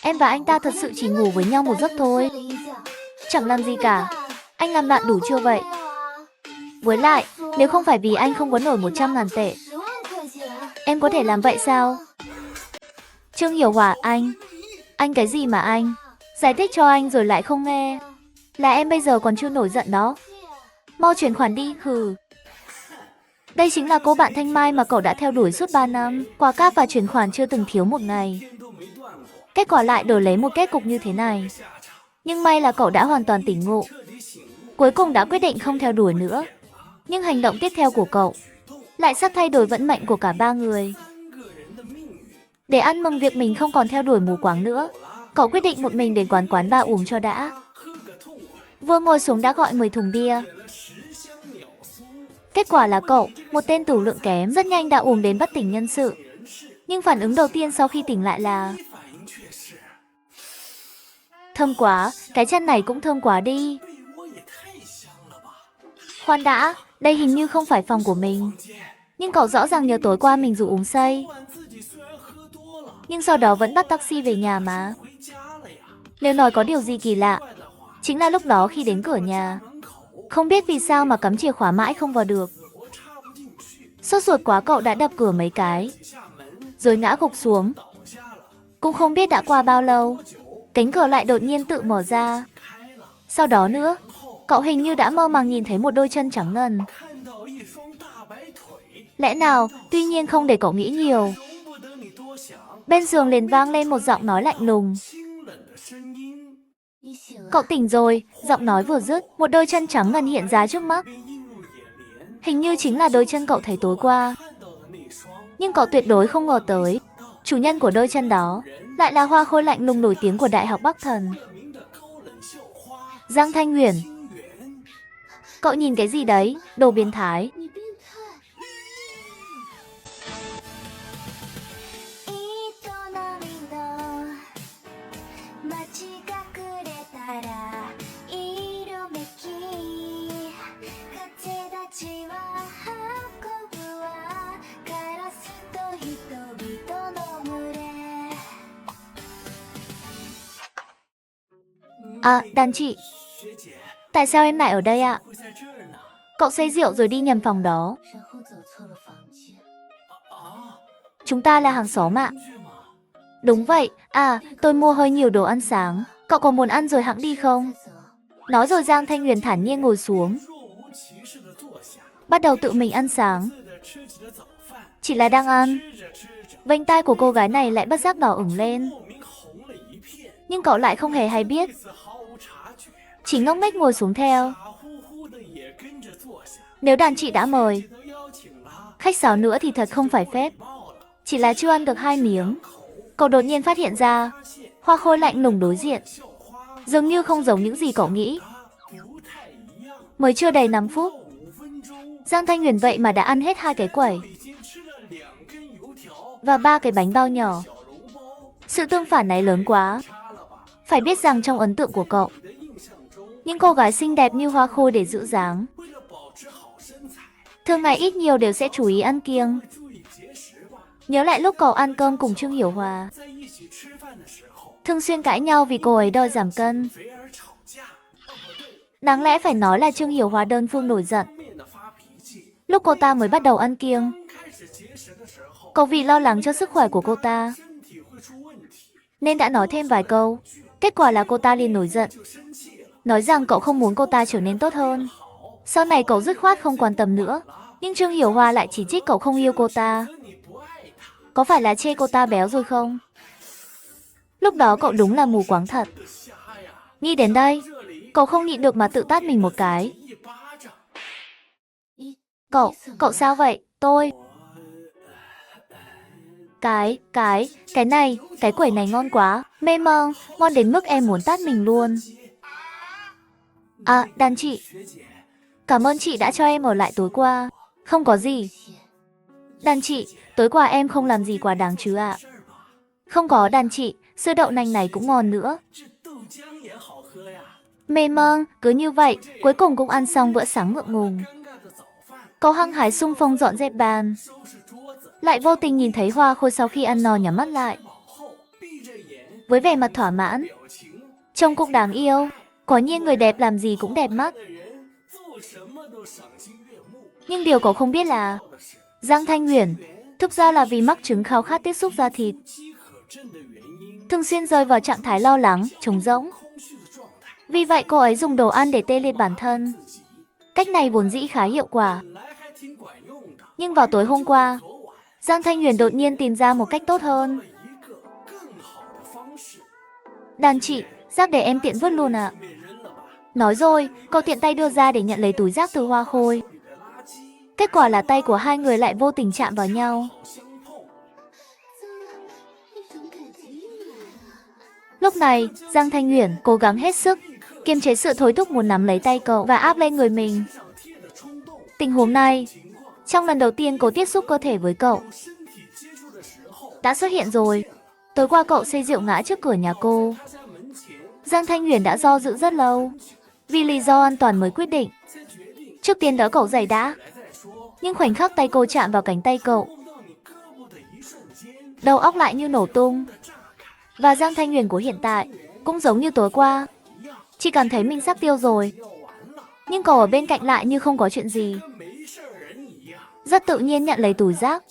Em và anh ta thật sự chỉ ngủ với nhau một giấc thôi. Chẳng làm gì cả. Anh làm loạn đủ chưa vậy? Với lại, nếu không phải vì anh không có nổi 100.000 tệ, em có thể làm vậy sao? Trương Hiểu Hòa, anh cái gì mà anh? Giải thích cho anh rồi lại không nghe. Là em bây giờ còn chưa nổi giận đó. Mau chuyển khoản đi, hừ. Đây chính là cô bạn Thanh Mai mà cậu đã theo đuổi suốt 3 năm. Quà cáp và chuyển khoản chưa từng thiếu một ngày. Kết quả lại đổi lấy một kết cục như thế này. Nhưng may là cậu đã hoàn toàn tỉnh ngộ. Cuối cùng đã quyết định không theo đuổi nữa. Nhưng hành động tiếp theo của cậu lại sắp thay đổi vận mệnh của cả ba người. Để ăn mừng việc mình không còn theo đuổi mù quáng nữa, cậu quyết định một mình đến quán bar uống cho đã. Vừa ngồi xuống đã gọi 10 thùng bia. Kết quả là cậu, một tên tửu lượng kém, rất nhanh đã uống đến bất tỉnh nhân sự. Nhưng phản ứng đầu tiên sau khi tỉnh lại là thơm quá, cái chân này cũng thơm quá đi. Khoan đã, đây hình như không phải phòng của mình. Nhưng cậu rõ ràng nhớ tối qua mình dù uống say. Nhưng sau đó vẫn bắt taxi về nhà mà. Nếu nói có điều gì kỳ lạ, chính là lúc đó khi đến cửa nhà, không biết vì sao mà cắm chìa khóa mãi không vào được. Sốt ruột quá cậu đã đập cửa mấy cái, rồi ngã gục xuống. Cũng không biết đã qua bao lâu, cánh cửa lại đột nhiên tự mở ra. Sau đó nữa, cậu hình như đã mơ màng nhìn thấy một đôi chân trắng ngần. Lẽ nào, tuy nhiên không để cậu nghĩ nhiều. Bên giường liền vang lên một giọng nói lạnh lùng. Cậu tỉnh rồi, giọng nói vừa dứt, một đôi chân trắng ngần hiện ra trước mắt. Hình như chính là đôi chân cậu thấy tối qua. Nhưng cậu tuyệt đối không ngờ tới, chủ nhân của đôi chân đó lại là hoa khôi lạnh lùng nổi tiếng của Đại học Bắc Thần, Giang Thanh Huyền. Cậu nhìn cái gì đấy, đồ biến thái. À, đàn chị. Tại sao em lại ở đây ạ? Cậu say rượu rồi đi nhầm phòng đó. Chúng ta là hàng xóm ạ. Đúng vậy, à, tôi mua hơi nhiều đồ ăn sáng. Cậu có muốn ăn rồi hẵng đi không? Nói rồi Giang Thanh Huyền thản nhiên ngồi xuống, bắt đầu tự mình ăn sáng. Chỉ là đang ăn, vành tai của cô gái này lại bất giác đỏ ửng lên. Nhưng cậu lại không hề hay biết, chỉ ngốc nghếch ngồi xuống theo. Nếu đàn chị đã mời, khách sáo nữa thì thật không phải phép. Chỉ là chưa ăn được 2 miếng, cậu đột nhiên phát hiện ra, hoa khôi lạnh lùng đối diện dường như không giống những gì cậu nghĩ. Mới chưa đầy 5 phút, Giang Thanh Huyền vậy mà đã ăn hết 2 cái quẩy và 3 cái bánh bao nhỏ. Sự tương phản này lớn quá. Phải biết rằng trong ấn tượng của cậu, những cô gái xinh đẹp như hoa khôi để giữ dáng, thường ngày ít nhiều đều sẽ chú ý ăn kiêng. Nhớ lại lúc cậu ăn cơm cùng Trương Hiểu Hòa, thường xuyên cãi nhau vì cô ấy đòi giảm cân. Đáng lẽ phải nói là Trương Hiểu Hòa đơn phương nổi giận lúc cô ta mới bắt đầu ăn kiêng. Cậu vì lo lắng cho sức khỏe của cô ta nên đã nói thêm vài câu. Kết quả là cô ta liền nổi giận, nói rằng cậu không muốn cô ta trở nên tốt hơn. Sau này cậu dứt khoát không quan tâm nữa. Nhưng Trương Hiểu Hoa lại chỉ trích cậu không yêu cô ta. Có phải là chê cô ta béo rồi không? Lúc đó cậu đúng là mù quáng thật. Nghĩ đến đây, cậu không nhịn được mà tự tát mình một cái. Cậu sao vậy? Tôi... Cái này, cái quẩy này ngon quá. Mê mơ, ngon đến mức em muốn tát mình luôn. À, đàn chị. Cảm ơn chị đã cho em ở lại tối qua. Không có gì. Đàn chị, tối qua em không làm gì quá đáng chứ ạ? Không có đàn chị, sữa đậu nành này cũng ngon nữa. Mê mơ, cứ như vậy, cuối cùng cũng ăn xong bữa sáng ngượng ngùng. Cậu hăng hái xung phong dọn dẹp bàn, lại vô tình nhìn thấy Hoa Khôi sau khi ăn no nhắm mắt lại. với vẻ mặt thỏa mãn. Trông cũng đáng yêu. Quả nhiên người đẹp làm gì cũng đẹp mắt. Nhưng điều cậu không biết là Giang Thanh Huyền thực ra là vì mắc chứng khao khát tiếp xúc da thịt, thường xuyên rơi vào trạng thái lo lắng, trống rỗng. Vì vậy cô ấy dùng đồ ăn để tê liệt bản thân. Cách này vốn dĩ khá hiệu quả. Nhưng vào tối hôm qua, Giang Thanh Huyền đột nhiên tìm ra một cách tốt hơn. Đàn chị, rác để em tiện vứt luôn ạ. Nói rồi, cậu tiện tay đưa ra để nhận lấy túi rác từ Hoa Khôi. Kết quả là tay của hai người lại vô tình chạm vào nhau. Lúc này, Giang Thanh Huyền cố gắng hết sức kiềm chế sự thôi thúc muốn nắm lấy tay cậu và áp lên người mình. Tình huống này, trong lần đầu tiên cô tiếp xúc cơ thể với cậu, đã xuất hiện rồi. Tối qua cậu say rượu ngã trước cửa nhà cô. Giang Thanh Huyền đã do dự rất lâu, vì lý do an toàn mới quyết định trước tiên đỡ cậu dậy đã. Nhưng khoảnh khắc tay cô chạm vào cánh tay cậu, đầu óc lại như nổ tung. Và Giang Thanh Huyền của hiện tại cũng giống như tối qua, chỉ cảm thấy mình sắp tiêu rồi. Nhưng cậu ở bên cạnh lại như không có chuyện gì, rất tự nhiên nhận lấy túi rác.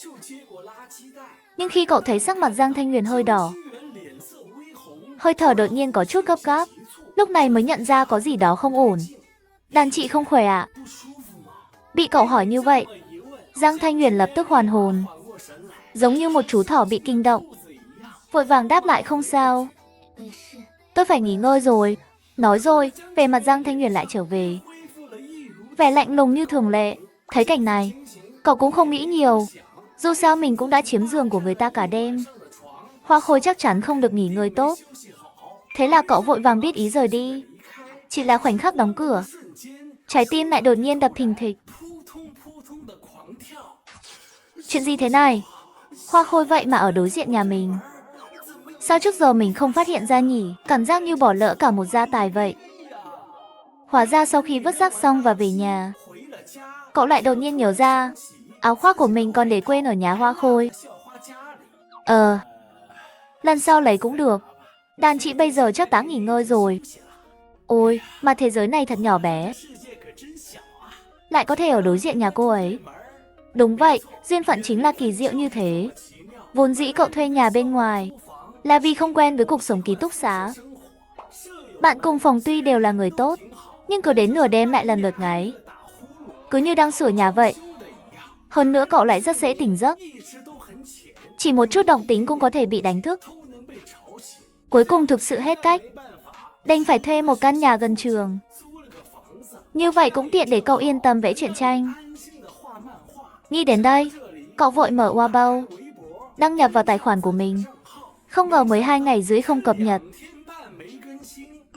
Nhưng khi cậu thấy sắc mặt Giang Thanh Huyền hơi đỏ, hơi thở đột nhiên có chút gấp gáp, lúc này mới nhận ra có gì đó không ổn. Đàn chị không khỏe ạ? Bị cậu hỏi như vậy, Giang Thanh Huyền lập tức hoàn hồn, giống như một chú thỏ bị kinh động, vội vàng đáp lại không sao. Tôi phải nghỉ ngơi rồi. Nói rồi, vẻ mặt Giang Thanh Huyền lại trở về vẻ lạnh lùng như thường lệ. Thấy cảnh này, cậu cũng không nghĩ nhiều. Dù sao mình cũng đã chiếm giường của người ta cả đêm. Hoa Khôi chắc chắn không được nghỉ ngơi tốt. Thế là cậu vội vàng biết ý rời đi. Chỉ là khoảnh khắc đóng cửa, trái tim lại đột nhiên đập thình thịch. Chuyện gì thế này? Hoa Khôi vậy mà ở đối diện nhà mình. Sao trước giờ mình không phát hiện ra nhỉ? Cảm giác như bỏ lỡ cả một gia tài vậy. Hóa ra sau khi vứt rác xong và về nhà, cậu lại đột nhiên nhớ ra áo khoác của mình còn để quên ở nhà Hoa Khôi. Lần sau lấy cũng được. Đàn chị bây giờ chắc đã nghỉ ngơi rồi. Ôi, mà thế giới này thật nhỏ bé, lại có thể ở đối diện nhà cô ấy. Đúng vậy, duyên phận chính là kỳ diệu như thế. Vốn dĩ cậu thuê nhà bên ngoài là vì không quen với cuộc sống ký túc xá. Bạn cùng phòng tuy đều là người tốt, nhưng cứ đến nửa đêm lại lần lượt ngáy, cứ như đang sửa nhà vậy. Hơn nữa cậu lại rất dễ tỉnh giấc, chỉ một chút động tính cũng có thể bị đánh thức. Cuối cùng thực sự hết cách, đành phải thuê một căn nhà gần trường. Như vậy cũng tiện để cậu yên tâm vẽ truyện tranh. Nghĩ đến đây, cậu vội mở Weibo, đăng nhập vào tài khoản của mình. Không ngờ mới 2 ngày rưỡi không cập nhật,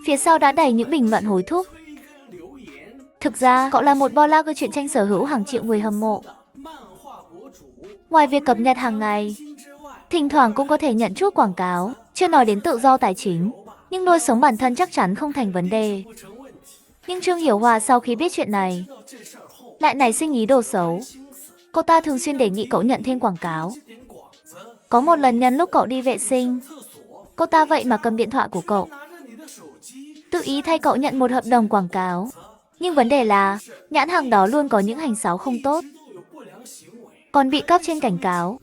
phía sau đã đầy những bình luận hối thúc. Thực ra, cậu là một blogger truyện tranh sở hữu hàng triệu người hâm mộ. Ngoài việc cập nhật hàng ngày, thỉnh thoảng cũng có thể nhận chút quảng cáo. Chưa nói đến tự do tài chính, nhưng nuôi sống bản thân chắc chắn không thành vấn đề. Nhưng Trương Hiểu Hòa sau khi biết chuyện này, lại nảy sinh ý đồ xấu. Cô ta thường xuyên đề nghị cậu nhận thêm quảng cáo. Có một lần nhân lúc cậu đi vệ sinh, cô ta vậy mà cầm điện thoại của cậu, tự ý thay cậu nhận một hợp đồng quảng cáo. Nhưng vấn đề là, nhãn hàng đó luôn có những hành xáo không tốt, còn bị cấp trên cảnh cáo.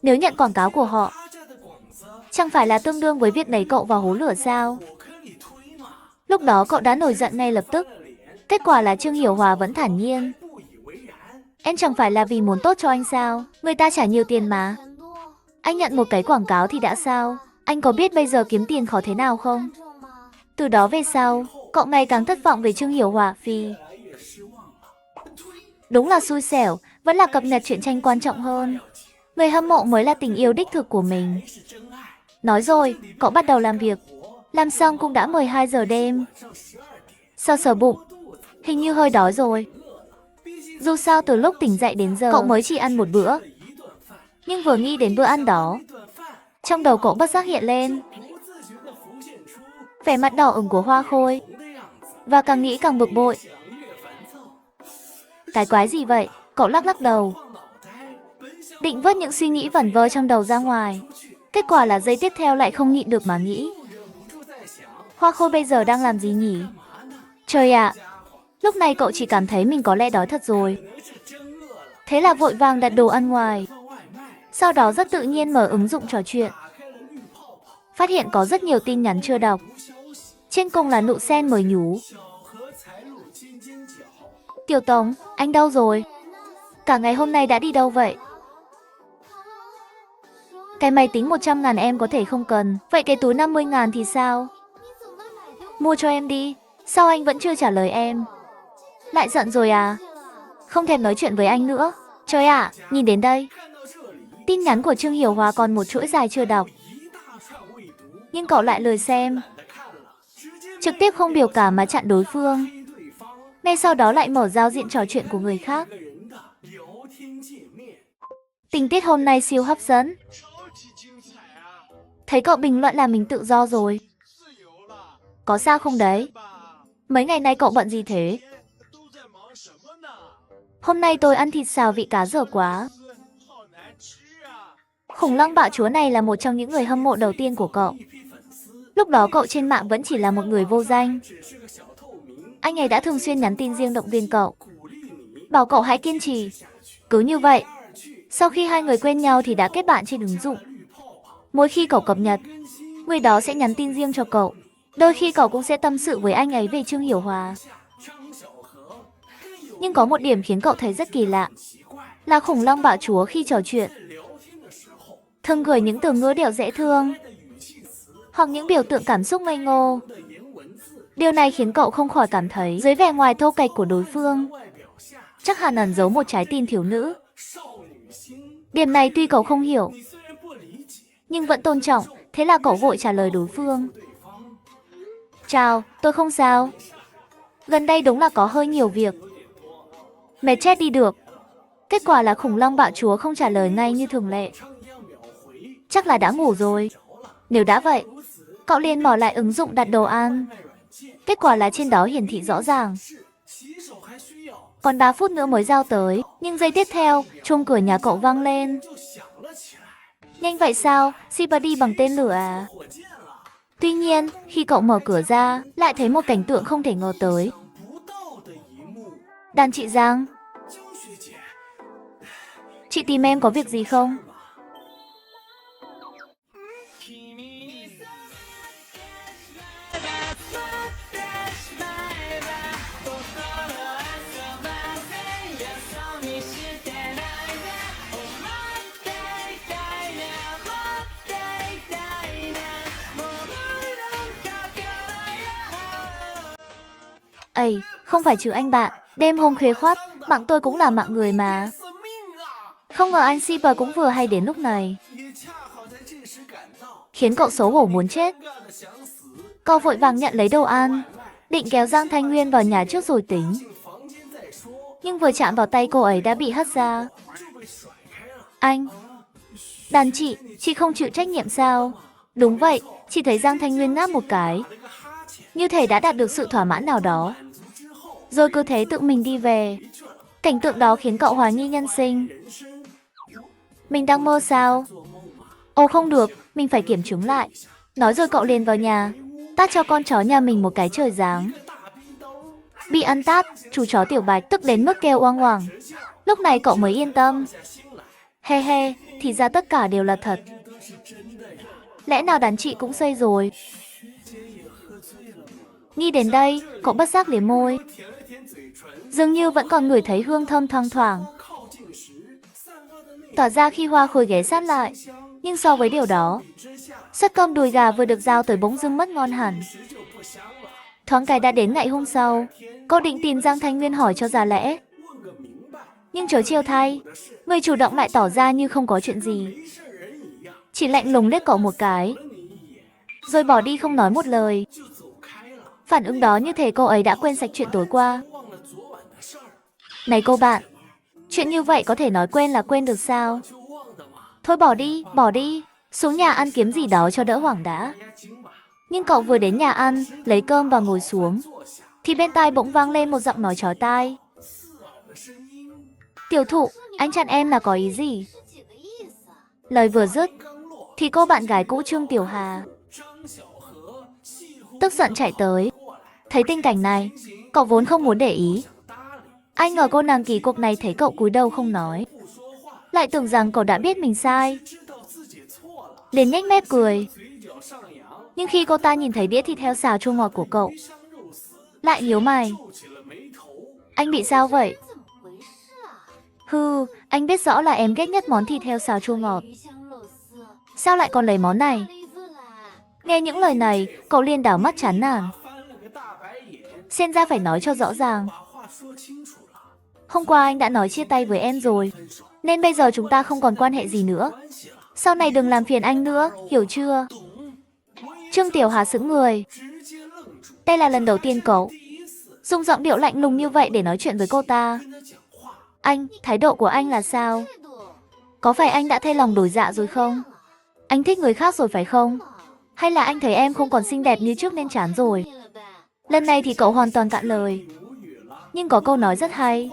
Nếu nhận quảng cáo của họ, chẳng phải là tương đương với việc đẩy cậu vào hố lửa sao? Lúc đó cậu đã nổi giận ngay lập tức. Kết quả là Trương Hiểu Hòa vẫn thản nhiên. Em chẳng phải là vì muốn tốt cho anh sao? Người ta trả nhiều tiền mà. Anh nhận một cái quảng cáo thì đã sao? Anh có biết bây giờ kiếm tiền khó thế nào không? Từ đó về sau, cậu ngày càng thất vọng về Trương Hiểu Hòa vì đúng là xui xẻo, vẫn là cập nhật truyện tranh quan trọng hơn. Người hâm mộ mới là tình yêu đích thực của mình. Nói rồi, cậu bắt đầu làm việc. Làm xong cũng đã 12 giờ đêm. Sờ sờ bụng, hình như hơi đói rồi. Dù sao từ lúc tỉnh dậy đến giờ, cậu mới chỉ ăn một bữa. Nhưng vừa nghĩ đến bữa ăn đó, trong đầu cậu bất giác hiện lên vẻ mặt đỏ ửng của Hoa Khôi. Và càng nghĩ càng bực bội. Cái quái gì vậy? Cậu lắc lắc đầu, định vớt những suy nghĩ vẩn vơ trong đầu ra ngoài. Kết quả là giây tiếp theo lại không nhịn được mà nghĩ. Hoa Khôi bây giờ đang làm gì nhỉ? Trời ạ! Lúc này cậu chỉ cảm thấy mình có lẽ đói thật rồi. Thế là vội vàng đặt đồ ăn ngoài. Sau đó rất tự nhiên mở ứng dụng trò chuyện. Phát hiện có rất nhiều tin nhắn chưa đọc. Trên cùng là Nụ Sen mới nhú. Tiểu Tống, anh đâu rồi? Cả ngày hôm nay đã đi đâu vậy? Cái máy tính 100.000 em có thể không cần. Vậy cái túi 50.000 thì sao? Mua cho em đi. Sao anh vẫn chưa trả lời em? Lại giận rồi à? Không thèm nói chuyện với anh nữa. Trời ạ, nhìn đến đây. Tin nhắn của Trương Hiểu Hòa còn một chuỗi dài chưa đọc. Nhưng cậu lại lười xem. Trực tiếp không biểu cảm mà chặn đối phương. Ngay sau đó lại mở giao diện trò chuyện của người khác. Tình tiết hôm nay siêu hấp dẫn. Thấy cậu bình luận là mình tự do rồi. Có sao không đấy? Mấy ngày nay cậu bận gì thế? Hôm nay tôi ăn thịt xào vị cá dở quá. Khủng long bạo chúa này là một trong những người hâm mộ đầu tiên của cậu. Lúc đó cậu trên mạng vẫn chỉ là một người vô danh. Anh ấy đã thường xuyên nhắn tin riêng động viên cậu, bảo cậu hãy kiên trì. Cứ như vậy, sau khi hai người quen nhau thì đã kết bạn trên ứng dụng. Mỗi khi cậu cập nhật, người đó sẽ nhắn tin riêng cho cậu. Đôi khi cậu cũng sẽ tâm sự với anh ấy về Trương Hiểu Hòa. Nhưng có một điểm khiến cậu thấy rất kỳ lạ, là khủng long bạo chúa khi trò chuyện thường gửi những từ ngữ điệu dễ thương, hoặc những biểu tượng cảm xúc ngây ngô. Điều này khiến cậu không khỏi cảm thấy dưới vẻ ngoài thô kệch của đối phương chắc hẳn ẩn giấu một trái tim thiếu nữ. Điểm này tuy cậu không hiểu, nhưng vẫn tôn trọng, thế là cậu vội trả lời đối phương. Chào, tôi không sao. Gần đây đúng là có hơi nhiều việc. Mệt chết đi được. Kết quả là khủng long bạo chúa không trả lời ngay như thường lệ. Chắc là đã ngủ rồi. Nếu đã vậy, cậu liền mở lại ứng dụng đặt đồ ăn. Kết quả là trên đó hiển thị rõ ràng còn 3 phút nữa mới giao tới. Nhưng giây tiếp theo, chuông cửa nhà cậu vang lên. Nhanh vậy sao? Shipper đi bằng tên lửa à? Tuy nhiên, khi cậu mở cửa ra, lại thấy một cảnh tượng không thể ngờ tới. Đàn chị Giang. Chị tìm em có việc gì không? Ây, không phải chứ anh bạn. Đêm hôm khuya khoắt, mạng tôi cũng là mạng người mà. Không ngờ anh shipper cũng vừa hay đến lúc này, khiến cậu xấu hổ muốn chết. Cậu vội vàng nhận lấy đồ ăn, định kéo Giang Thanh Nguyên vào nhà trước rồi tính. Nhưng vừa chạm vào tay cô ấy đã bị hất ra. Anh, đàn chị không chịu trách nhiệm sao? Đúng vậy, chị thấy Giang Thanh Nguyên ngáp một cái, như thể đã đạt được sự thỏa mãn nào đó, rồi cứ thế tự mình đi về. Cảnh tượng đó khiến cậu hoài nghi nhân sinh. Mình đang mơ sao? Ồ không được, mình phải kiểm chứng lại. Nói rồi cậu liền vào nhà, tát cho con chó nhà mình một cái trời giáng. Bị ăn tát, chú chó Tiểu Bạch tức đến mức kêu oang oang. Lúc này cậu mới yên tâm. He he, thì ra tất cả đều là thật. Lẽ nào đàn chị cũng xây rồi? Nghĩ đến đây, cậu bất giác liếm môi. Dường như vẫn còn ngửi thấy hương thơm thoang thoảng tỏa ra khi Hoa Khôi ghé sát lại. Nhưng so với điều đó, suất cơm đùi gà vừa được giao tới bỗng dưng mất ngon hẳn. Thoáng cái đã đến ngày hôm sau, cô định tìm Giang Thanh Nguyên hỏi cho ra lẽ. Nhưng chớ trêu thay, người chủ động lại tỏ ra như không có chuyện gì, chỉ lạnh lùng liếc cậu một cái, rồi bỏ đi không nói một lời. Phản ứng đó như thể cô ấy đã quên sạch chuyện tối qua. Này cô bạn, chuyện như vậy có thể nói quên là quên được sao? Thôi bỏ đi, xuống nhà ăn kiếm gì đó cho đỡ hoảng đã. Nhưng cậu vừa đến nhà ăn, lấy cơm và ngồi xuống, thì bên tai bỗng vang lên một giọng nói chói tai. Tiểu thụ, anh chặn em là có ý gì? Lời vừa dứt, thì cô bạn gái cũ Trương Tiểu Hà tức giận chạy tới. Thấy tình cảnh này, cậu vốn không muốn để ý. Ai ngờ cô nàng kỳ cục này thấy cậu cúi đầu không nói, lại tưởng rằng cậu đã biết mình sai, liền nhếch mép cười. Nhưng khi cô ta nhìn thấy đĩa thịt heo xào chua ngọt của cậu, lại nhíu mày. Anh bị sao vậy? Hừ, anh biết rõ là em ghét nhất món thịt heo xào chua ngọt. Sao lại còn lấy món này? Nghe những lời này, cậu liền đảo mắt chán nản. Xem ra phải nói cho rõ ràng. Hôm qua anh đã nói chia tay với em rồi, nên bây giờ chúng ta không còn quan hệ gì nữa. Sau này đừng làm phiền anh nữa, hiểu chưa? Trương Tiểu Hà sững người. Đây là lần đầu tiên cậu dùng giọng điệu lạnh lùng như vậy để nói chuyện với cô ta. Anh, thái độ của anh là sao? Có phải anh đã thay lòng đổi dạ rồi không? Anh thích người khác rồi phải không? Hay là anh thấy em không còn xinh đẹp như trước nên chán rồi? Lần này thì cậu hoàn toàn cạn lời. Nhưng có câu nói rất hay,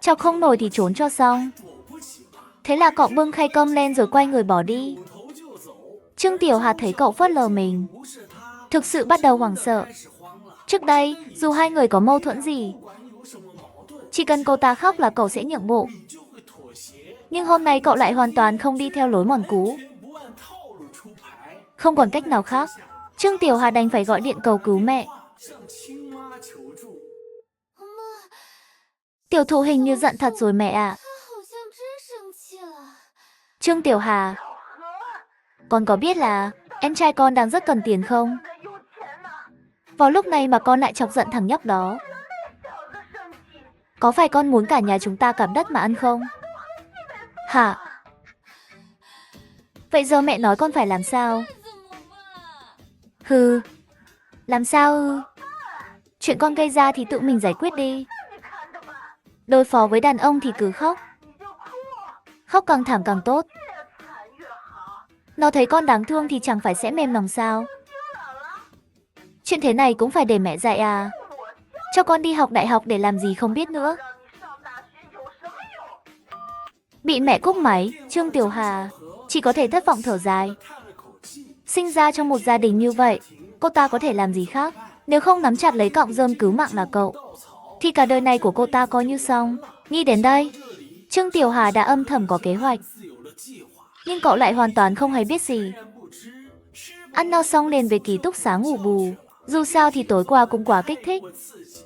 chọc không nổi thì trốn cho xong. Thế là cậu bưng khay cơm lên rồi quay người bỏ đi. Trương Tiểu Hà thấy cậu phớt lờ mình, thực sự bắt đầu hoảng sợ. Trước đây, dù hai người có mâu thuẫn gì, chỉ cần cô ta khóc là cậu sẽ nhượng bộ. Nhưng hôm nay cậu lại hoàn toàn không đi theo lối mòn cũ. Không còn cách nào khác, Trương Tiểu Hà đành phải gọi điện cầu cứu mẹ. Tiểu thụ hình như giận thật rồi mẹ ạ. Trương Tiểu Hà, con có biết là em trai con đang rất cần tiền không? Vào lúc này mà con lại chọc giận thằng nhóc đó. Có phải con muốn cả nhà chúng ta cạp đất mà ăn không? Hả? Vậy giờ mẹ nói con phải làm sao? Hừ, làm sao ư? Chuyện con gây ra thì tự mình giải quyết đi. Đối phó với đàn ông thì cứ khóc. Khóc càng thảm càng tốt. Nó thấy con đáng thương thì chẳng phải sẽ mềm lòng sao? Chuyện thế này cũng phải để mẹ dạy à? Cho con đi học đại học để làm gì không biết nữa. Bị mẹ cúp máy, Trương Tiểu Hà chỉ có thể thất vọng thở dài. Sinh ra trong một gia đình như vậy, cô ta có thể làm gì khác? Nếu không nắm chặt lấy cọng rơm cứu mạng là cậu, thì cả đời này của cô ta coi như xong. Nghĩ đến đây, Trương Tiểu Hà đã âm thầm có kế hoạch. Nhưng cậu lại hoàn toàn không hay biết gì. Ăn no xong liền về ký túc xá ngủ bù. Dù sao thì tối qua cũng quá kích thích.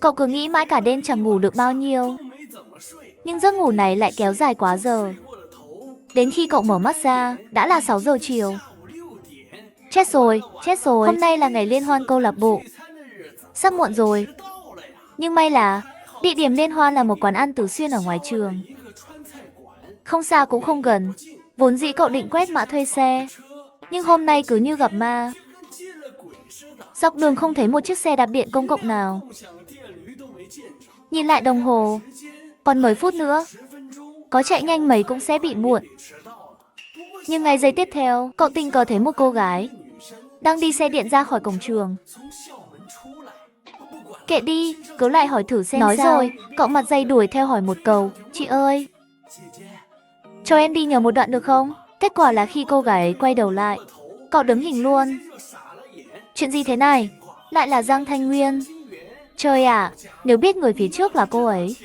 Cậu cứ nghĩ mãi cả đêm chẳng ngủ được bao nhiêu. Nhưng giấc ngủ này lại kéo dài quá giờ. Đến khi cậu mở mắt ra, đã là 6 giờ chiều. Chết rồi, hôm nay là ngày liên hoan câu lạc bộ. Sắp muộn rồi. Nhưng may là địa điểm liên hoan là một quán ăn Tứ Xuyên ở ngoài trường. Không xa cũng không gần. Vốn dĩ cậu định quét mã thuê xe, nhưng hôm nay cứ như gặp ma. Dọc đường không thấy một chiếc xe đạp điện công cộng nào. Nhìn lại đồng hồ, còn 10 phút nữa. Có chạy nhanh mấy cũng sẽ bị muộn. Nhưng ngay giây tiếp theo, cậu tình cờ thấy một cô gái đang đi xe điện ra khỏi cổng trường. Kệ đi, cứ lại hỏi thử xem. Nói sao. Rồi, cậu mặt dày đuổi theo hỏi một câu. Chị ơi, cho em đi nhờ một đoạn được không? Kết quả là khi cô gái ấy quay đầu lại, cậu đứng hình luôn. Chuyện gì thế này? Lại là Giang Thanh Nguyên. Trời ạ, nếu biết người phía trước là cô ấy,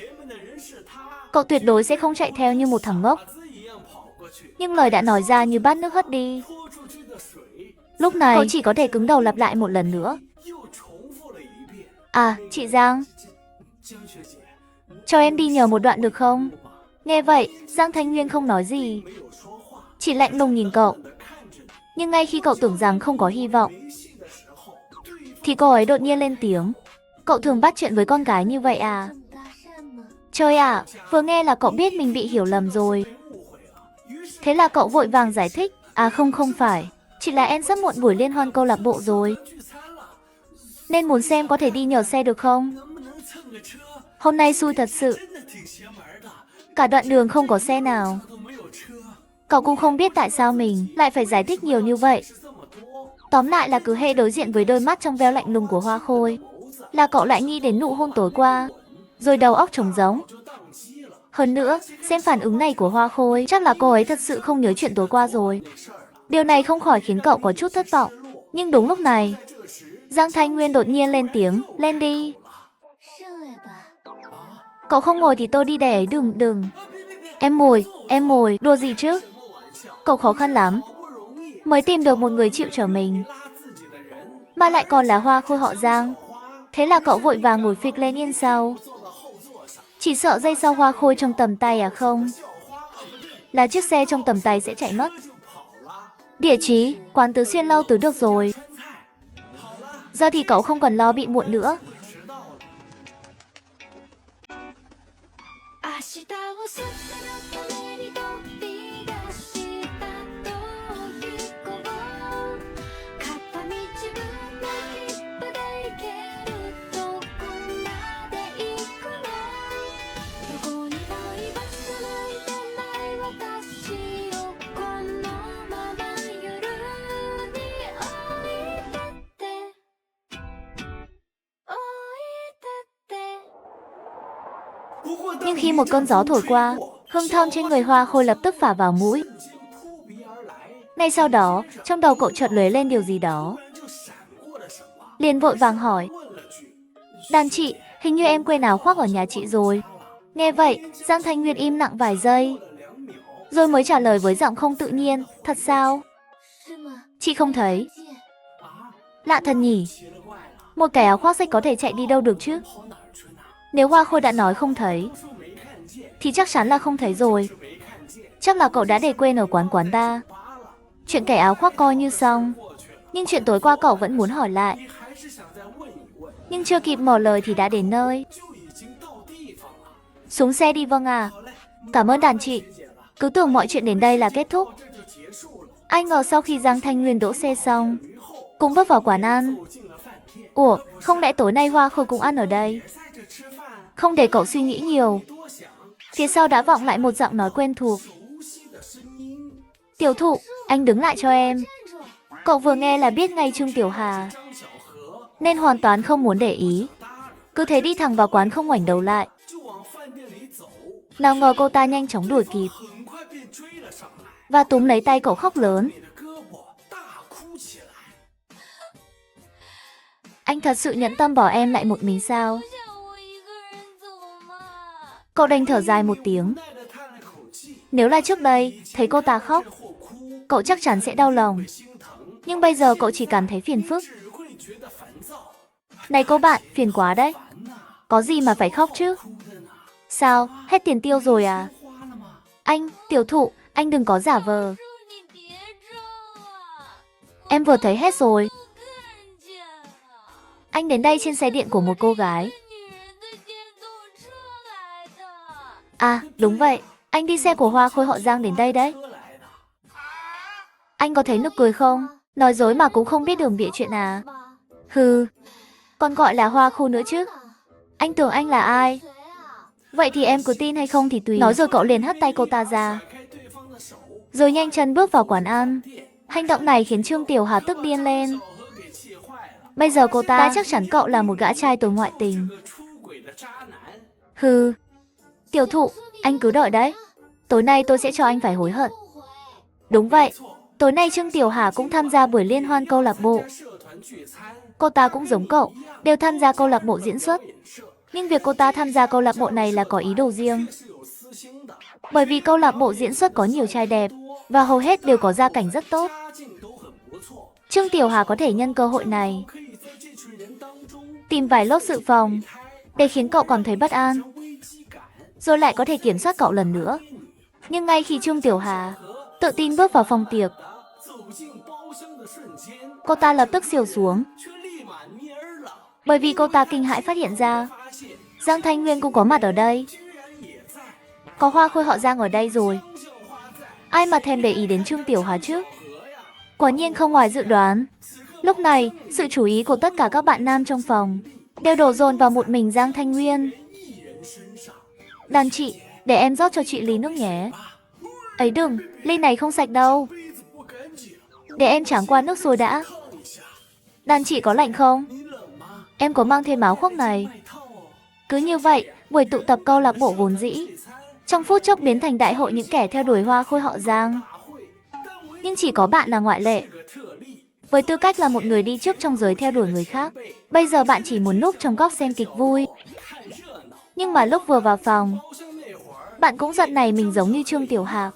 cậu tuyệt đối sẽ không chạy theo như một thằng ngốc. Nhưng lời đã nói ra như bát nước hất đi. Lúc này, cậu chỉ có thể cứng đầu lặp lại một lần nữa. À, chị Giang, cho em đi nhờ một đoạn được không? Nghe vậy, Giang Thanh Nguyên không nói gì, chỉ lạnh lùng nhìn cậu. Nhưng ngay khi cậu tưởng rằng không có hy vọng, thì cô ấy đột nhiên lên tiếng. Cậu thường bắt chuyện với con gái như vậy à? Trời ạ, vừa nghe là cậu biết mình bị hiểu lầm rồi. Thế là cậu vội vàng giải thích. À không phải, chỉ là em sắp muộn buổi liên hoan câu lạc bộ rồi, nên muốn xem có thể đi nhờ xe được không? Hôm nay xui thật sự. Cả đoạn đường không có xe nào. Cậu cũng không biết tại sao mình lại phải giải thích nhiều như vậy. Tóm lại là cứ hễ đối diện với đôi mắt trong veo lạnh lùng của Hoa Khôi, là cậu lại nghĩ đến nụ hôn tối qua, rồi đầu óc trống rỗng. Hơn nữa, xem phản ứng này của Hoa Khôi, chắc là cô ấy thật sự không nhớ chuyện tối qua rồi. Điều này không khỏi khiến cậu có chút thất vọng. Nhưng đúng lúc này, Giang Thanh Nguyên đột nhiên lên tiếng, lên đi. Cậu không ngồi thì tôi đi để, đừng. Em ngồi, đùa gì chứ? Cậu khó khăn lắm, mới tìm được một người chịu chở mình. Mà lại còn là hoa khôi họ Giang. Thế là cậu vội vàng ngồi phịch lên yên sau. Chỉ sợ dây sau hoa khôi trong tầm tay à không? Là chiếc xe trong tầm tay sẽ chạy mất. Địa chỉ, quán Tứ Xuyên Lâu Tứ được rồi. Giờ thì cậu không cần lo bị muộn nữa. Nhưng khi một cơn gió thổi qua, hương thơm trên người hoa khôi lập tức phả vào mũi. Ngay sau đó, trong đầu cậu chợt lóe lên điều gì đó. Liền vội vàng hỏi, đàn chị, hình như em quên áo khoác ở nhà chị rồi. Nghe vậy, Giang Thanh Nguyên im lặng vài giây, rồi mới trả lời với giọng không tự nhiên, thật sao? Chị không thấy. Lạ thật nhỉ, một cái áo khoác xách có thể chạy đi đâu được chứ? Nếu hoa khôi đã nói không thấy, thì chắc chắn là không thấy rồi. Chắc là cậu đã để quên ở quán ta. Chuyện cái áo khoác coi như xong, nhưng chuyện tối qua cậu vẫn muốn hỏi lại. Nhưng chưa kịp mở lời thì đã đến nơi. Xuống xe đi. Vâng à. Cảm ơn đàn chị. Cứ tưởng mọi chuyện đến đây là kết thúc. Ai ngờ sau khi Giang Thanh Nguyên đỗ xe xong, cũng bước vào quán ăn. Ủa, không lẽ tối nay hoa khôi cũng ăn ở đây? Không để cậu suy nghĩ nhiều, phía sau đã vọng lại một giọng nói quen thuộc. Tiểu thụ, anh đứng lại cho em. Cậu vừa nghe là biết ngay Trương Tiểu Hà, nên hoàn toàn không muốn để ý. Cứ thế đi thẳng vào quán không ngoảnh đầu lại. Nào ngờ cô ta nhanh chóng đuổi kịp và túm lấy tay cậu khóc lớn. Anh thật sự nhẫn tâm bỏ em lại một mình sao? Cậu đành thở dài một tiếng. Nếu là trước đây, thấy cô ta khóc, cậu chắc chắn sẽ đau lòng. Nhưng bây giờ cậu chỉ cảm thấy phiền phức. Này cô bạn, phiền quá đấy. Có gì mà phải khóc chứ? Sao, hết tiền tiêu rồi à? Anh, tiểu thụ, anh đừng có giả vờ. Em vừa thấy hết rồi. Anh đến đây trên xe điện của một cô gái. À, đúng vậy, anh đi xe của hoa khôi họ Giang đến đây đấy. Anh có thấy nực cười không? Nói dối mà cũng không biết đường bịa chuyện à? Hừ, còn gọi là hoa khôi nữa chứ. Anh tưởng anh là ai? Vậy thì em cứ tin hay không thì tùy. Nói rồi cậu liền hất tay cô ta ra, rồi nhanh chân bước vào quán ăn. Hành động này khiến Trương Tiểu Hà tức điên lên. Bây giờ cô ta chắc chắn cậu là một gã trai tối ngoại tình. Hừ, tiểu thụ, anh cứ đợi đấy. Tối nay tôi sẽ cho anh phải hối hận. Đúng vậy, tối nay Trương Tiểu Hà cũng tham gia buổi liên hoan câu lạc bộ. Cô ta cũng giống cậu, đều tham gia câu lạc bộ diễn xuất. Nhưng việc cô ta tham gia câu lạc bộ này là có ý đồ riêng. Bởi vì câu lạc bộ diễn xuất có nhiều trai đẹp và hầu hết đều có gia cảnh rất tốt. Trương Tiểu Hà có thể nhân cơ hội này tìm vài lốt dự phòng để khiến cậu cảm thấy bất an, rồi lại có thể kiểm soát cậu lần nữa. Nhưng ngay khi Trương Tiểu Hà tự tin bước vào phòng tiệc, cô ta lập tức xỉu xuống. Bởi vì cô ta kinh hãi phát hiện ra Giang Thanh Nguyên cũng có mặt ở đây. Có hoa khôi họ Giang ở đây rồi. Ai mà thèm để ý đến Trương Tiểu Hà chứ? Quả nhiên không ngoài dự đoán, lúc này sự chú ý của tất cả các bạn nam trong phòng đều đổ dồn vào một mình Giang Thanh Nguyên. Đàn chị, để em rót cho chị ly nước nhé. Ấy đừng, ly này không sạch đâu. Để em tráng qua nước sôi đã. Đàn chị có lạnh không? Em có mang thêm áo khoác này. Cứ như vậy, buổi tụ tập câu lạc bộ vốn dĩ trong phút chốc biến thành đại hội những kẻ theo đuổi hoa khôi họ Giang. Nhưng chỉ có bạn là ngoại lệ. Với tư cách là một người đi trước trong giới theo đuổi người khác, bây giờ bạn chỉ muốn núp trong góc xem kịch vui. Nhưng mà lúc vừa vào phòng, bạn cũng giật nảy mình giống như Trương Tiểu Hạc.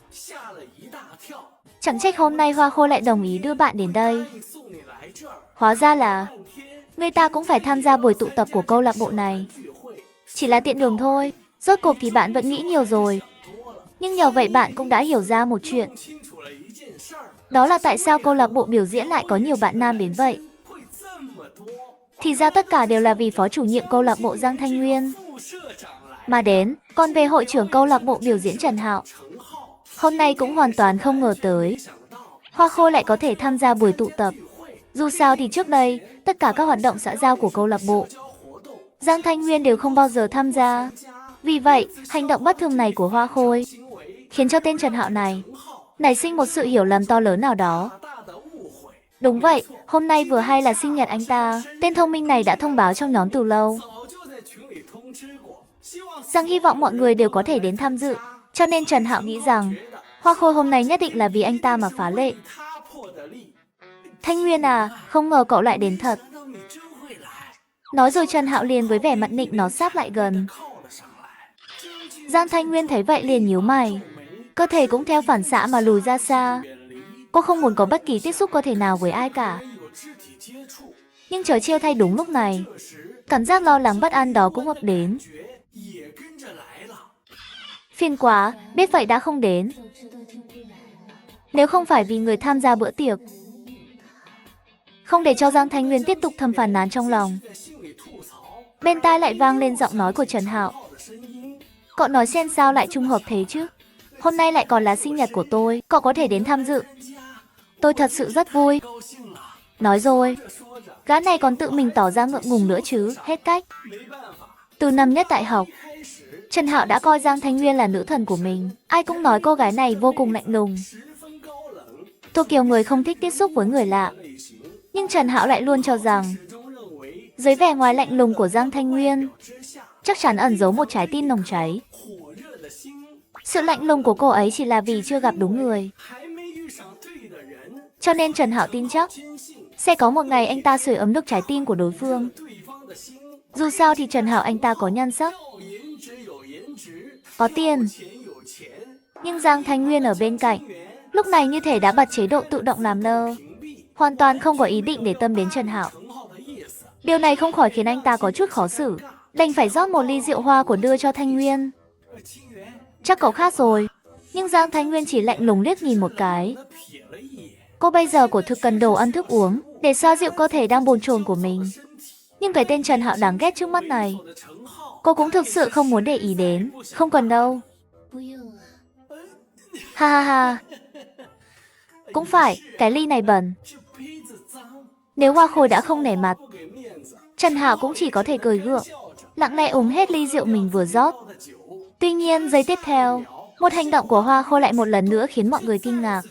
Chẳng trách hôm nay Hoa Khôi lại đồng ý đưa bạn đến đây. Hóa ra là người ta cũng phải tham gia buổi tụ tập của câu lạc bộ này. Chỉ là tiện đường thôi, rốt cuộc thì bạn vẫn nghĩ nhiều rồi. Nhưng nhờ vậy bạn cũng đã hiểu ra một chuyện. Đó là tại sao câu lạc bộ biểu diễn lại có nhiều bạn nam đến vậy. Thì ra tất cả đều là vì phó chủ nhiệm câu lạc bộ Giang Thanh Nguyên mà đến. Còn về hội trưởng câu lạc bộ biểu diễn Trần Hạo, hôm nay cũng hoàn toàn không ngờ tới Hoa Khôi lại có thể tham gia buổi tụ tập. Dù sao thì trước đây, tất cả các hoạt động xã giao của câu lạc bộ, Giang Thanh Nguyên đều không bao giờ tham gia. Vì vậy, hành động bất thường này của Hoa Khôi khiến cho tên Trần Hạo này nảy sinh một sự hiểu lầm to lớn nào đó. Đúng vậy, hôm nay vừa hay là sinh nhật anh ta. Tên thông minh này đã thông báo trong nhóm từ lâu rằng hy vọng mọi người đều có thể đến tham dự. Cho nên Trần Hạo nghĩ rằng Hoa Khôi hôm nay nhất định là vì anh ta mà phá lệ. Thanh Nguyên à, không ngờ cậu lại đến thật. Nói rồi Trần Hạo liền với vẻ mặt nịnh nó sáp lại gần. Giang Thanh Nguyên thấy vậy liền nhíu mày, cơ thể cũng theo phản xạ mà lùi ra xa. Cô không muốn có bất kỳ tiếp xúc cơ thể nào với ai cả. Nhưng trời trêu thay, đúng lúc này, cảm giác lo lắng bất an đó cũng ập đến. Phiền quá, biết vậy đã không đến. Nếu không phải vì người tham gia bữa tiệc. Không để cho Giang Thanh Nguyên tiếp tục thầm phàn nàn trong lòng, bên tai lại vang lên giọng nói của Trần Hạo. Cậu nói xem sao lại trùng hợp thế chứ? Hôm nay lại còn là sinh nhật của tôi, cậu có thể đến tham dự. Tôi thật sự rất vui. Nói rồi, gã này còn tự mình tỏ ra ngượng ngùng nữa chứ, hết cách. Từ năm nhất đại học, Trần Hạo đã coi Giang Thanh Nguyên là nữ thần của mình. Ai cũng nói cô gái này vô cùng lạnh lùng, thuộc kiểu người không thích tiếp xúc với người lạ. Nhưng Trần Hạo lại luôn cho rằng, dưới vẻ ngoài lạnh lùng của Giang Thanh Nguyên, chắc chắn ẩn giấu một trái tim nồng cháy. Sự lạnh lùng của cô ấy chỉ là vì chưa gặp đúng người. Cho nên Trần Hạo tin chắc sẽ có một ngày anh ta sưởi ấm nước trái tim của đối phương. Dù sao thì Trần Hạo anh ta có nhan sắc, có tiền. Nhưng Giang Thanh Nguyên ở bên cạnh, lúc này như thể đã bật chế độ tự động làm lơ, hoàn toàn không có ý định để tâm đến Trần Hạo. Điều này không khỏi khiến anh ta có chút khó xử, đành phải rót một ly rượu hoa của đưa cho Thanh Nguyên. Chắc cậu khát rồi. Nhưng Giang Thanh Nguyên chỉ lạnh lùng liếc nhìn một cái. Cô bây giờ quả thực cần đồ ăn thức uống để xoa dịu cơ thể đang bồn chồn của mình. Nhưng cái tên Trần Hạo đáng ghét trước mắt này, cô cũng thực sự không muốn để ý đến. Không cần đâu. Ha ha ha. Cũng phải, cái ly này bẩn. Nếu Hoa Khôi đã không nể mặt, Trần Hạo cũng chỉ có thể cười gượng, lặng lẽ uống hết ly rượu mình vừa rót. Tuy nhiên, giây tiếp theo, một hành động của Hoa Khôi lại một lần nữa khiến mọi người kinh ngạc.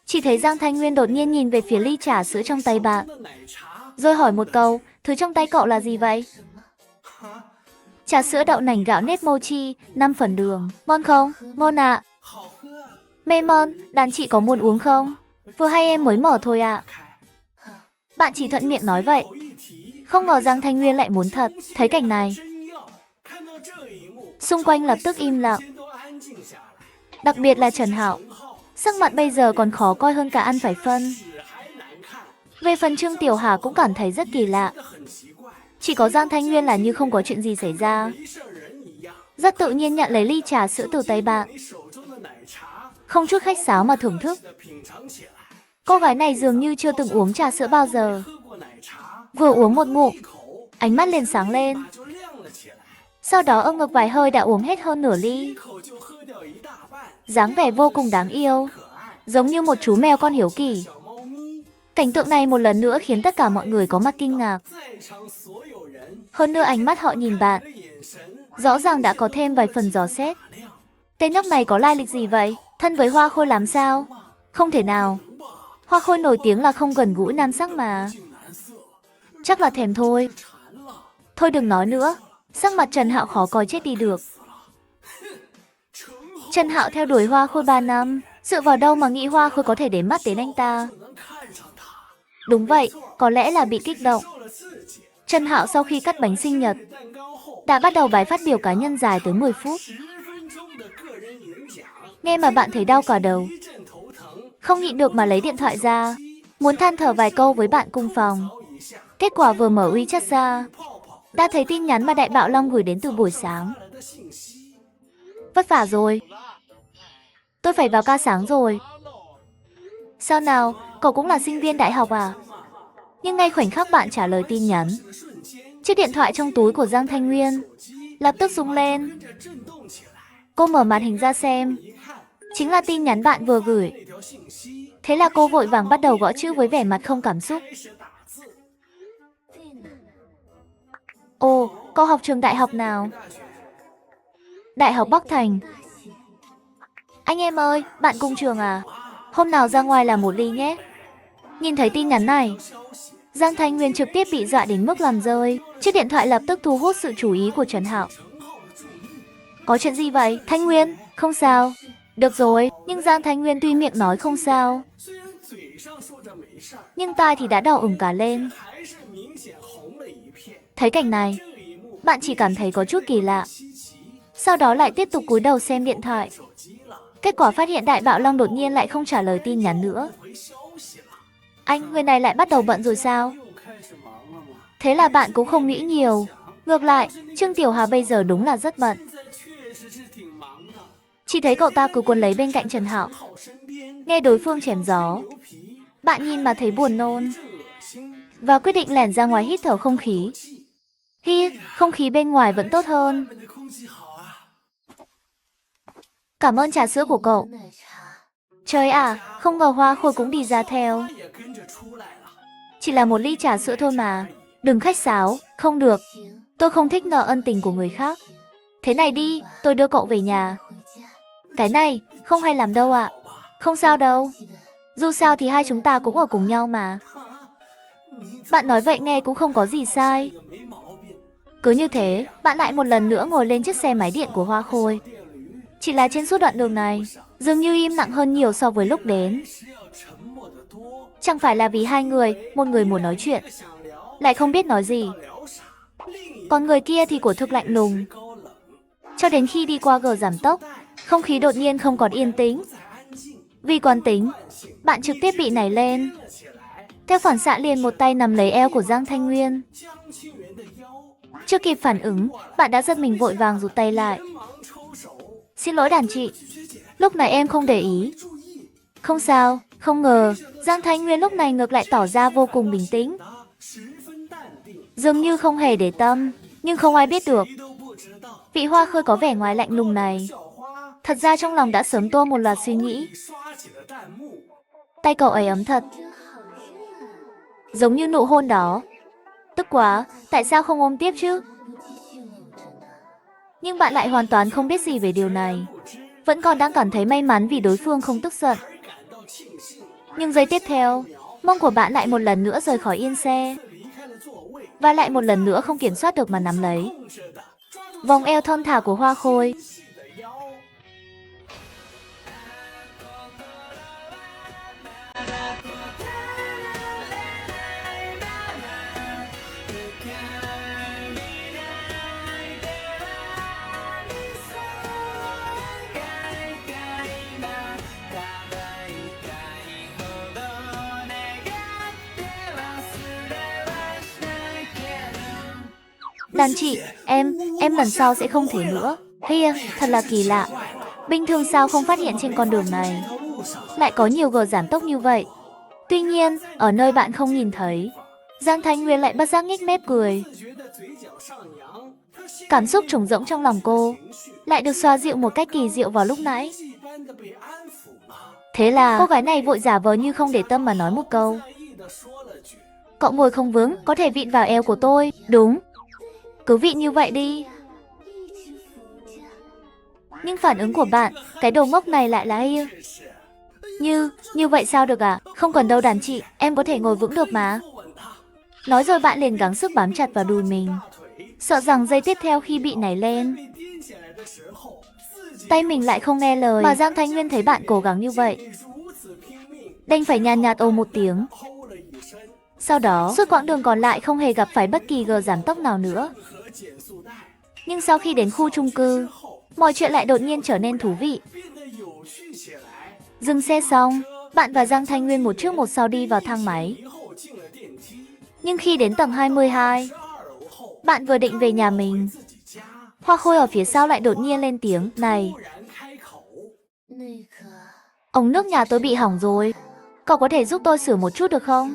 Chỉ thấy Giang Thanh Nguyên đột nhiên nhìn về phía ly trà sữa trong tay bạn, rồi hỏi một câu, thứ trong tay cậu là gì vậy? Trà sữa đậu nành gạo nếp mochi, 5 phần đường. Ngon không? Ngon ạ. Mê mơn, đàn chị có muốn uống không? Vừa hay em mới mở thôi ạ. Bạn chỉ thuận miệng nói vậy. Không ngờ Giang Thanh Nguyên lại muốn thật. Thấy cảnh này, xung quanh lập tức im lặng. Đặc biệt là Trần Hạo, sắc mặt bây giờ còn khó coi hơn cả ăn phải phân. Về phần Trương Tiểu Hà cũng cảm thấy rất kỳ lạ. Chỉ có Giang Thanh Nguyên là như không có chuyện gì xảy ra, rất tự nhiên nhận lấy ly trà sữa từ tay bạn, không chút khách sáo mà thưởng thức. Cô gái này dường như chưa từng uống trà sữa bao giờ. Vừa uống một ngụm, ánh mắt liền sáng lên. Sau đó ôm ngực vài hơi đã uống hết hơn nửa ly. Dáng vẻ vô cùng đáng yêu, giống như một chú mèo con hiếu kỳ. Cảnh tượng này một lần nữa khiến tất cả mọi người có mặt kinh ngạc. Hơn nữa ánh mắt họ nhìn bạn, rõ ràng đã có thêm vài phần dò xét. Tên nhóc này có lai lịch gì vậy? Thân với Hoa Khôi làm sao? Không thể nào. Hoa Khôi nổi tiếng là không gần gũi nam sắc mà. Chắc là thèm thôi. Thôi đừng nói nữa. Sắc mặt Trần Hạo khó coi chết đi được. Trần Hạo theo đuổi Hoa Khôi 3 năm, Dựa vào đâu mà nghĩ Hoa Khôi có thể để mắt đến anh ta? Đúng vậy, có lẽ là bị kích động. Trần Hạo sau khi cắt bánh sinh nhật, đã bắt đầu bài phát biểu cá nhân dài tới 10 phút. Nghe mà bạn thấy đau cả đầu. Không nhịn được mà lấy điện thoại ra, muốn than thở vài câu với bạn cùng phòng. Kết quả vừa mở WeChat ra, đã thấy tin nhắn mà Đại Bạo Long gửi đến từ buổi sáng. Vất vả rồi. Tôi phải vào ca sáng rồi. Sao nào, cậu cũng là sinh viên đại học à? Nhưng ngay khoảnh khắc bạn trả lời tin nhắn, chiếc điện thoại trong túi của Giang Thanh Nguyên lập tức rung lên. Cô mở màn hình ra xem, chính là tin nhắn bạn vừa gửi. Thế là cô vội vàng bắt đầu gõ chữ với vẻ mặt không cảm xúc. Ồ, cậu học trường đại học nào? Đại học Bắc Thành. Anh em ơi, bạn cùng trường à? Hôm nào ra ngoài làm một ly nhé. Nhìn thấy tin nhắn này, Giang Thanh Nguyên trực tiếp bị dọa đến mức làm rơi. Chiếc điện thoại lập tức thu hút sự chú ý của Trần Hạo. Có chuyện gì vậy, Thanh Nguyên? Không sao. Được rồi, nhưng Giang Thanh Nguyên tuy miệng nói không sao, nhưng tai thì đã đỏ ửng cả lên. Thấy cảnh này, bạn chỉ cảm thấy có chút kỳ lạ. Sau đó lại tiếp tục cúi đầu xem điện thoại. Kết quả phát hiện Đại Bạo Long đột nhiên lại không trả lời tin nhắn nữa. Anh, người này lại bắt đầu bận rồi sao? Thế là bạn cũng không nghĩ nhiều. Ngược lại, Trương Tiểu Hà bây giờ đúng là rất bận. Chỉ thấy cậu ta cứ cuốn lấy bên cạnh Trần Hạo, nghe đối phương chém gió. Bạn nhìn mà thấy buồn nôn, và quyết định lẻn ra ngoài hít thở không khí. Hi, không khí bên ngoài vẫn tốt hơn. Cảm ơn trà sữa của cậu. Trời à, không ngờ Hoa Khôi cũng đi ra theo. Chỉ là một ly trà sữa thôi mà. Đừng khách sáo, không được. Tôi không thích nợ ân tình của người khác. Thế này đi, tôi đưa cậu về nhà. Cái này, không hay làm đâu ạ. Không sao đâu. Dù sao thì hai chúng ta cũng ở cùng nhau mà. Bạn nói vậy nghe cũng không có gì sai. Cứ như thế, bạn lại một lần nữa ngồi lên chiếc xe máy điện của Hoa Khôi. Chỉ là trên suốt đoạn đường này, dường như im lặng hơn nhiều so với lúc đến. Chẳng phải là vì hai người, một người muốn nói chuyện, lại không biết nói gì. Còn người kia thì của thực lạnh lùng. Cho đến khi đi qua gờ giảm tốc, không khí đột nhiên không còn yên tĩnh. Vì quán tính, bạn trực tiếp bị nảy lên. Theo phản xạ liền một tay nắm lấy eo của Giang Thanh Nguyên. Chưa kịp phản ứng, bạn đã giật mình vội vàng rụt tay lại. Xin lỗi đàn chị, lúc này em không để ý. Không sao, không ngờ, Giang Thanh Nguyên lúc này ngược lại tỏ ra vô cùng bình tĩnh. Dường như không hề để tâm, nhưng không ai biết được. Vị Hoa Khôi có vẻ ngoài lạnh lùng này, thật ra trong lòng đã sớm tô một loạt suy nghĩ. Tay cậu ấy ấm thật, giống như nụ hôn đó. Tức quá, tại sao không ôm tiếp chứ? Nhưng bạn lại hoàn toàn không biết gì về điều này. Vẫn còn đang cảm thấy may mắn vì đối phương không tức giận. Nhưng giây tiếp theo, mông của bạn lại một lần nữa rời khỏi yên xe. Và lại một lần nữa không kiểm soát được mà nắm lấy vòng eo thon thả của Hoa Khôi. Đàn chị, em lần sau sẽ không thể nữa. Hia, thật là kỳ lạ. Bình thường sao không phát hiện trên con đường này lại có nhiều gờ giảm tốc như vậy. Tuy nhiên, ở nơi bạn không nhìn thấy, Giang Thanh Nguyên lại bất giác nhếch mép cười. Cảm xúc trống rỗng trong lòng cô lại được xoa dịu một cách kỳ diệu vào lúc nãy. Thế là cô gái này vội giả vờ như không để tâm mà nói một câu. Cậu ngồi không vững, có thể vịn vào eo của tôi. Đúng, cứ vịn như vậy đi. Nhưng phản ứng của bạn, cái đầu ngốc này lại là yêu. Như vậy sao được à? Không cần đâu đàn chị, em có thể ngồi vững được mà. Nói rồi bạn liền gắng sức bám chặt vào đùi mình, sợ rằng giây tiếp theo khi bị nảy lên, tay mình lại không nghe lời. Mà Giang Thanh Nguyên thấy bạn cố gắng như vậy, đành phải nhàn nhạt ồ một tiếng. Sau đó, suốt quãng đường còn lại không hề gặp phải bất kỳ gờ giảm tốc nào nữa. Nhưng sau khi đến khu chung cư, mọi chuyện lại đột nhiên trở nên thú vị. Dừng xe xong, bạn và Giang Thanh Nguyên một trước một sau đi vào thang máy. Nhưng khi đến tầng 22, bạn vừa định về nhà mình, Hoa Khôi ở phía sau lại đột nhiên lên tiếng, này, ống nước nhà tôi bị hỏng rồi, cậu có thể giúp tôi sửa một chút được không?